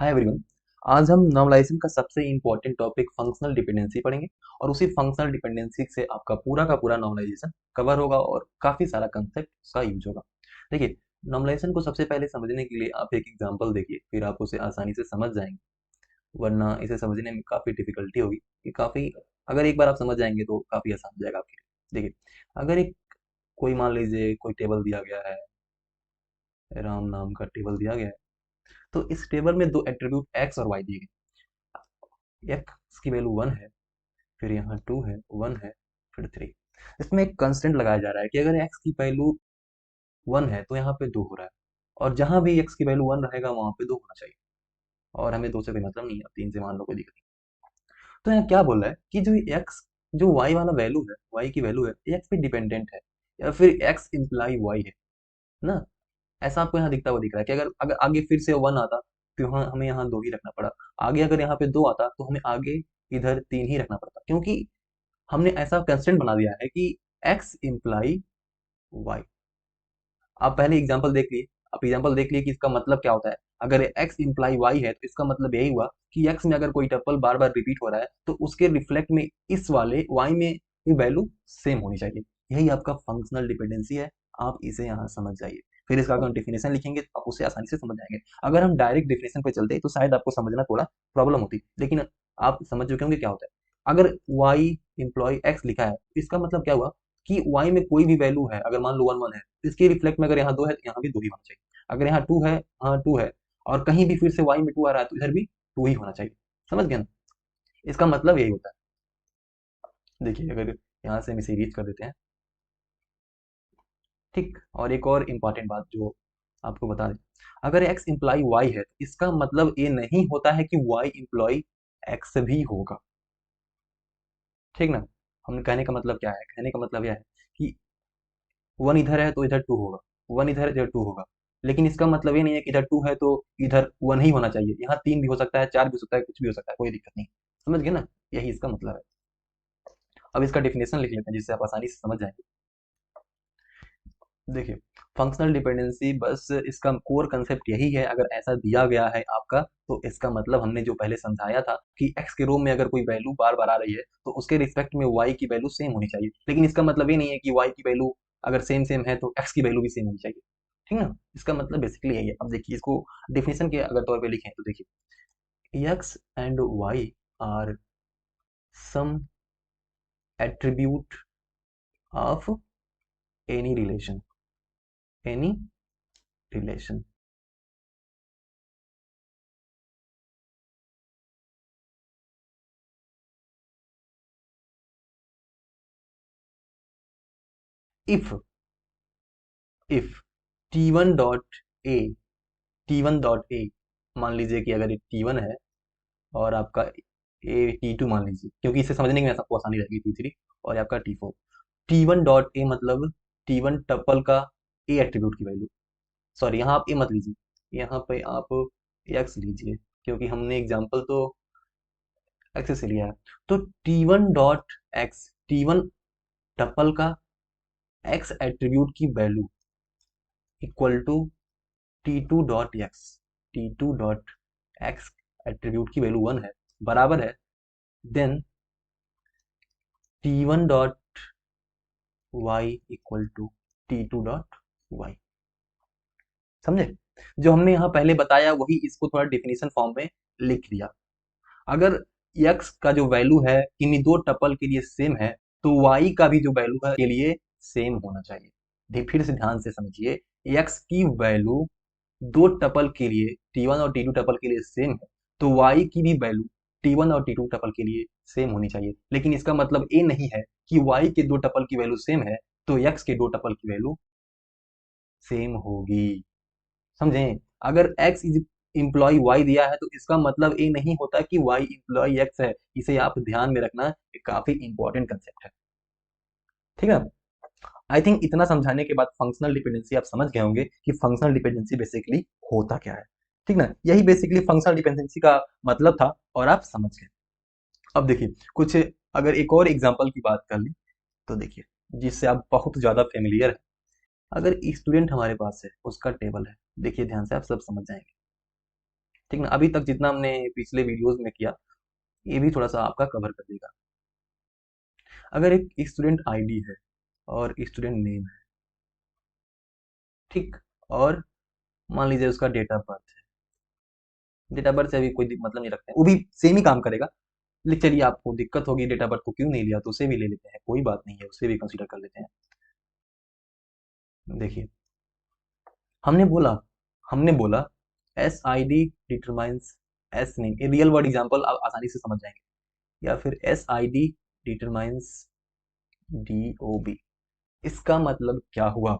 Hi everyone. आज हम normalisation का सबसे इंपॉर्टेंट टॉपिक फंक्शनल डिपेंडेंसी पढ़ेंगे और उसी फंक्शनल डिपेंडेंसी से आपका पूरा का पूरा नॉर्मलाइजेशन कवर होगा और काफी सारा कंसेप्ट उसका यूज होगा। देखिए, नॉर्मलाइजेशन को सबसे पहले समझने के लिए आप एक एग्जांपल देखिए, फिर आप उसे आसानी से समझ जाएंगे, वरना इसे समझने में काफी डिफिकल्टी होगी। ये काफी, अगर एक बार आप समझ जाएंगे तो काफी आसान हो जाएगा आपके लिए। देखिए, अगर एक कोई मान लीजिए कोई टेबल दिया गया है, राम नाम का टेबल दिया गया है, तो इस टेबल में दो एट्रीब्यूट एक्स और वाई दिए गए। एक्स की वैल्यू 1 है, फिर यहाँ 2 है, 1 है, फिर 3। इसमें एक कंस्टेंट लगाया जा रहा है कि अगर एक्स की वैल्यू 1 है तो यहाँ पे 2 हो रहा है, और जहां भी एक्स की वैल्यू 1 रहेगा वहां पे 2 होना चाहिए। और हमें 2 से कोई मतलब नहीं है, 3 से मान लो, कोई दिक्कत नहीं। तो यहाँ क्या बोल रहा है कि जो एक्स, जो वाई वाला वैल्यू है, वाई की वैल्यू है, एक्स पे डिपेंडेंट है, या फिर एक्स इम्प्लाई वाई है ना। ऐसा आपको यहाँ दिखता हुआ दिख रहा है कि अगर अगर आगे फिर से 1 आता तो यहाँ हमें यहाँ 2 ही रखना पड़ा। आगे अगर यहाँ पे 2 आता तो हमें आगे इधर 3 ही रखना पड़ता, क्योंकि हमने ऐसा कंस्टेंट बना दिया है कि x इम्प्लाई y। आप पहले एग्जांपल देख लिए, आप एग्जांपल देख लिए कि इसका मतलब क्या होता है। अगर x इम्प्लाई y है तो इसका मतलब यही हुआ कि x में अगर कोई टपल बार बार रिपीट हो रहा है तो उसके रिफ्लेक्ट में इस वाले y में की वैल्यू सेम होनी चाहिए। यही आपका फंक्शनल डिपेंडेंसी है। आप इसे यहाँ समझ जाइए, फिर इसका अगर हम डिफिनेशन लिखेंगे तो आप उसे आसानी से समझ जाएंगे। अगर हम डायरेक्ट डिफिनेशन पे चलते तो शायद आपको समझना थोड़ा प्रॉब्लम होती, लेकिन आप समझ चुके होंगे क्या होता है। अगर y इम्प्लॉय x लिखा है तो इसका मतलब क्या हुआ कि y में कोई भी वैल्यू है, अगर मान लो 1 1 है तो इसके रिफ्लेक्ट में अगर यहाँ 2 है तो यहाँ भी 2 ही होना चाहिए। अगर यहाँ 2 है, हाँ 2 है, और कहीं भी फिर से y में 2 आ रहा है तो इधर भी 2 ही होना चाहिए। समझ गए ना? इसका मतलब यही होता है। देखिए, अगर यहाँ से हम इसे रीच कर देते हैं, ठीक। और एक और इम्पॉर्टेंट बात जो आपको बता दें, अगर x इम्प्लाई y है तो इसका मतलब ये नहीं होता है कि y इम्प्लॉय x भी होगा। ठीक ना? हम कहने का मतलब क्या है, कहने का मतलब यह है कि 1 इधर है तो इधर 2 होगा, 1 इधर है इधर 2 होगा। लेकिन इसका मतलब ये नहीं है कि इधर 2 है तो इधर 1 ही होना चाहिए। यहाँ 3 भी हो सकता है, 4 भी हो सकता है, कुछ भी हो सकता है, कोई दिक्कत नहीं। समझ गए ना? यही इसका मतलब है। अब इसका डेफिनेशन लिख लेते हैं जिससे आप आसानी से समझ जाएंगे। देखिए, फंक्शनल डिपेंडेंसी, बस इसका कोर कंसेप्ट यही है। अगर ऐसा दिया गया है आपका तो इसका मतलब हमने जो पहले समझाया था कि x के रूम में अगर कोई वैल्यू बार बार आ रही है तो उसके रिस्पेक्ट में y की वैल्यू सेम होनी चाहिए। लेकिन इसका मतलब ये नहीं है कि y की वैल्यू अगर सेम सेम है तो x की वैल्यू भी सेम होनी चाहिए। ठीक ना? इसका मतलब बेसिकली यही है। अब देखिए, इसको डेफिनेशन के अगर तौर पे लिखें तो देखिए, x and y are some attribute of any relation, any relation. If if T1 dot A, T1 dot A, मान लीजिए कि अगर ये T1 है और आपका ए T2 मान लीजिए, क्योंकि इसे समझने में आपको आसानी रहेगी, T3 और ये आपका T4। T1 डॉट ए मतलब T1 टपल का ए एट्रीब्यूट की वैल्यू। सॉरी, यहाँ आप ए मत लीजिए, यहाँ पे आप एक्स लीजिए, क्योंकि हमने एग्जाम्पल तो एक्स से लिया है। तो T1 dot x, T1 tuple का एक्स एट्रीब्यूट की value equal to T2 dot x, T2 dot x attribute की वैल्यू 1 है, बराबर है then T1 dot y equal to T2 dot y. समझे? जो हमने यहाँ पहले बताया वही इसको थोड़ा डिफिनीशन फॉर्म में लिख दिया। अगर x का जो वैल्यू है किन्हीं दो टपल के लिए सेम है तो y का भी जो वैल्यू है के लिए सेम होना चाहिए। फिर से ध्यान से समझिए, x की वैल्यू दो टपल के लिए T1 और T2 टपल के लिए सेम है तो y की भी वैल्यू T1 और T2 टपल के लिए सेम होनी चाहिए। लेकिन इसका मतलब ये नहीं है कि y के दो टपल की वैल्यू सेम है तो x के दो टपल की वैल्यू सेम होगी। समझें? अगर x इज इम्प्लॉय y दिया है तो इसका मतलब ये नहीं होता कि y इम्प्लॉय x है। इसे आप ध्यान में रखना, ये काफी इंपॉर्टेंट कंसेप्ट है। ठीक है? आई थिंक इतना समझाने के बाद फंक्शनल डिपेंडेंसी आप समझ गए होंगे कि फंक्शनल डिपेंडेंसी बेसिकली होता क्या है। ठीक ना? यही बेसिकली फंक्शनल डिपेंडेंसी का मतलब था और आप समझ गए। अब देखिए, कुछ अगर एक और एग्जांपल की बात कर लें तो देखिए, जिससे आप बहुत ज्यादा फेमिलियर है। अगर स्टूडेंट हमारे पास है, उसका टेबल है, देखिए ध्यान से आप सब समझ जाएंगे। ठीक ना। अभी तक जितना हमने पिछले वीडियोस में किया, ये भी थोड़ा सा आपका कवर कर देगा। अगर एक स्टूडेंट आईडी है और स्टूडेंट नेम है, ठीक, और मान लीजिए उसका डेट ऑफ बर्थ है, डेट ऑफ बर्थ से अभी कोई मतलब नहीं रखते हैं, वो भी सेम ही काम करेगा। लेकिन चलिए, आपको दिक्कत होगी डेट ऑफ बर्थ को क्यों नहीं लिया, तो उसे भी ले लेते हैं, कोई बात नहीं है, उसे भी कंसीडर कर लेते हैं। देखिए, हमने बोला हमने बोला S I D determines S name, ये रियल वर्ड एग्जाम्पल आप आसानी से समझ जाएंगे। या फिर S I D determines D O B, इसका मतलब क्या हुआ?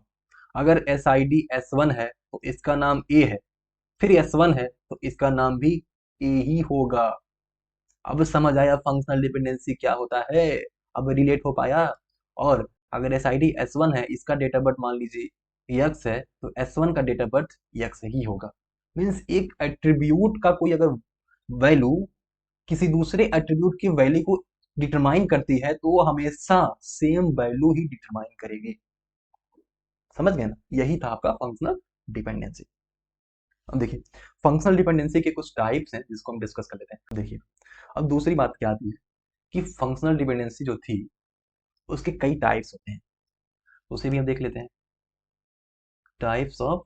अगर S I D S one है तो इसका नाम ए है, फिर एस वन है तो इसका नाम भी ए ही होगा। अब समझ आया फंक्शनल डिपेंडेंसी क्या होता है? अब रिलेट हो पाया। और अगर S I D S one है, इसका डेट ऑफ बर्थ मान लीजिए यक्स है, तो एस वन का डेट ऑफ बर्थ यक्स ही होगा। मीन्स एक एट्रीब्यूट का कोई अगर वैल्यू किसी दूसरे एट्रीब्यूट की वैल्यू को डिटरमाइन करती है, तो वो हमेशा सेम वैल्यू ही डिटरमाइन करेगी। समझ गए ना? यही था आपका फंक्शनल डिपेंडेंसी। अब देखिए, फंक्शनल डिपेंडेंसी के कुछ टाइप्स हैं जिसको हम डिस्कस कर लेते हैं। देखिए, अब दूसरी बात क्या आती है कि फंक्शनल डिपेंडेंसी जो थी उसके कई टाइप्स होते हैं, उसे भी हम देख लेते हैं। टाइप्स ऑफ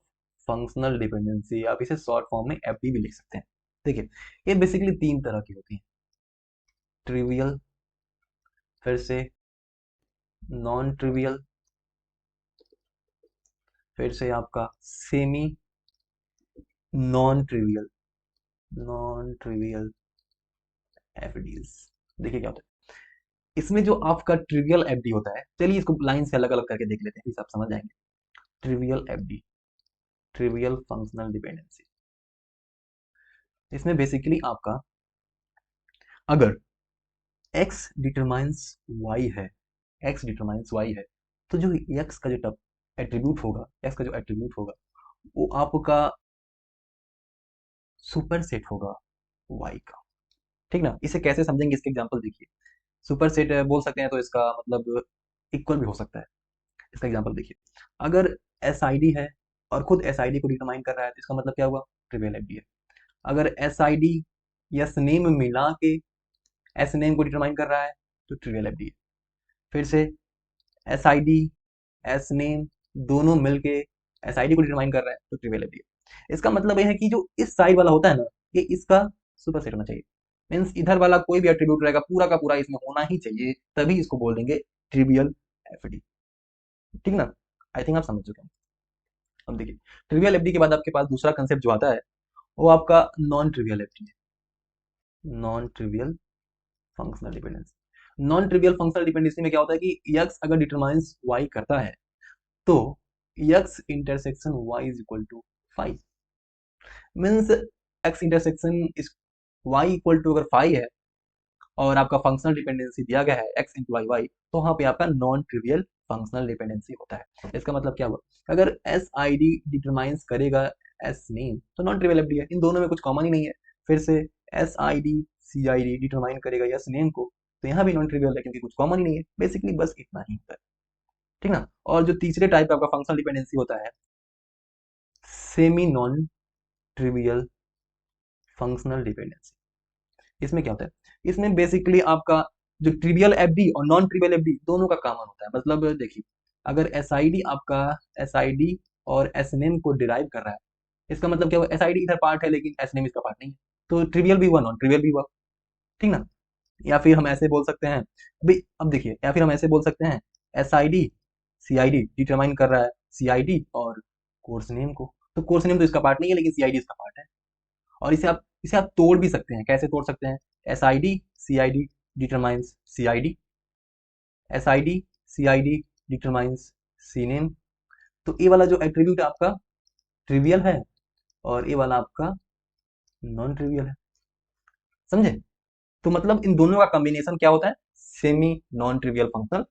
फंक्शनल डिपेंडेंसी, आप इसे शॉर्ट फॉर्म में एफडी भी लिख सकते हैं। देखिए, ये बेसिकली तीन तरह की होती हैं। ट्रिवियल, फिर से नॉन ट्रिवियल, फिर से आपका semi non trivial, non trivial FDs. देखिए क्या होता है इसमें, जो आपका ट्रिवियल एफडी होता है, चलिए इसको लाइन से अलग अलग करके देख लेते हैं, फिर आप समझ जाएंगे। Trivial FD, trivial functional dependency, इसमें बेसिकली आपका अगर x डिटरमाइंस y है, x डिटरमाइंस y है, तो जो x का जो एट्रीब्यूट होगा, x का जो एट्रीब्यूट होगा, वो आपका सुपर सेट होगा y का। ठीक ना? इसे कैसे समझेंगे, इसके एग्जांपल देखिए। सुपर सेट बोल सकते हैं तो इसका मतलब इक्वल भी हो सकता है। इसका एग्जांपल देखिए, अगर एस आई डी है और खुद एस आई डी को डिटरमाइन कर रहा है, तो इसका मतलब क्या हुआ? ट्रिवियल एफ डी है। अगर S I D yes name मिला के एस नेम को डिटरमाइन कर रहा है, तो ट्रिवियल एफ डी है। फिर से S I D S name दोनों मिलके एस आई डी को डिटरमाइन कर रहा है, तो ट्रिवियल एफ डी है। इसका मतलब यह है कि जो इस साइड वाला होता है ना, ये इसका सुपर सेट होना चाहिए। मीन्स इधर वाला कोई भी एट्रीब्यूट रहेगा, पूरा का पूरा इसमें होना ही चाहिए, तभी इसको बोल देंगे ट्रिवियल एफडी। ठीक ना? आई थिंक आप समझ चुके हैं। अब देखिए, ट्रिवियल एफडी के बाद आपके पास दूसरा कंसेप्ट जो आता है, वो आपका नॉन ट्रिवियल एफडी है। Non trivial functional dependency. Non trivial functional dependency में क्या होता है कि यक्स अगर डिटरमाइंस वाई करता है, तो x intersection y is equal to 5। Means x intersection is y equal to अगर 5 है और आपका फंक्शनल डिपेंडेंसी दिया गया है एक्स इंटू वाई वाई, तो वहां पे आपका नॉन ट्रिवियल फंक्शनल डिपेंडेंसी होता है। इसका मतलब क्या हुआ? अगर एस आई डी डिटरमाइंस करेगा एस नेम, तो नॉन ट्रिवियल एफ डी है, इन दोनों में कुछ कॉमन ही नहीं है। फिर से S I D C I D determine करेगा एस नेम को, तो यहाँ भी नॉन ट्रिवियल है क्योंकि कुछ कॉमन ही नहीं है। बेसिकली बस इतना ही होता है। ठीक ना? और जो तीसरे टाइप का आपका फंक्शनल डिपेंडेंसी होता है, semi non trivial functional dependency. इसमें क्या होता है? इसमें बेसिकली आपका जो ट्रिवियल एफडी और नॉन ट्रिवियल एफडी दोनों का कॉमन होता है। मतलब देखिए, अगर एस आई डी आपका एस आई डी और एस एन एम को डिराइव कर रहा है, इसका मतलब क्या हुआ? एस आई डी इधर पार्ट है लेकिन एस एन एम इसका पार्ट नहीं है, तो ट्रिवियल भी हुआ, नॉन ट्रिवियल भी हुआ। ठीक ना? या फिर हम ऐसे बोल सकते हैं, भाई अब देखिए, या फिर हम ऐसे बोल सकते हैं, S I D C I D determine कर रहा है सी आई डी और कोर्स नेम को, तो कोर्स नेम तो इसका पार्ट नहीं है लेकिन सी आई डी इसका पार्ट है। और इसे आप तोड़ भी सकते हैं। कैसे तोड़ सकते हैं? S I D C I D determines C I D, S I D C I D determines C name. तो ये वाला जो एट्रीब्यूट आपका ट्रिवियल है और ये वाला आपका नॉन ट्रिवियल है। समझे? तो मतलब इन दोनों का कॉम्बिनेशन क्या होता है? Semi non trivial functional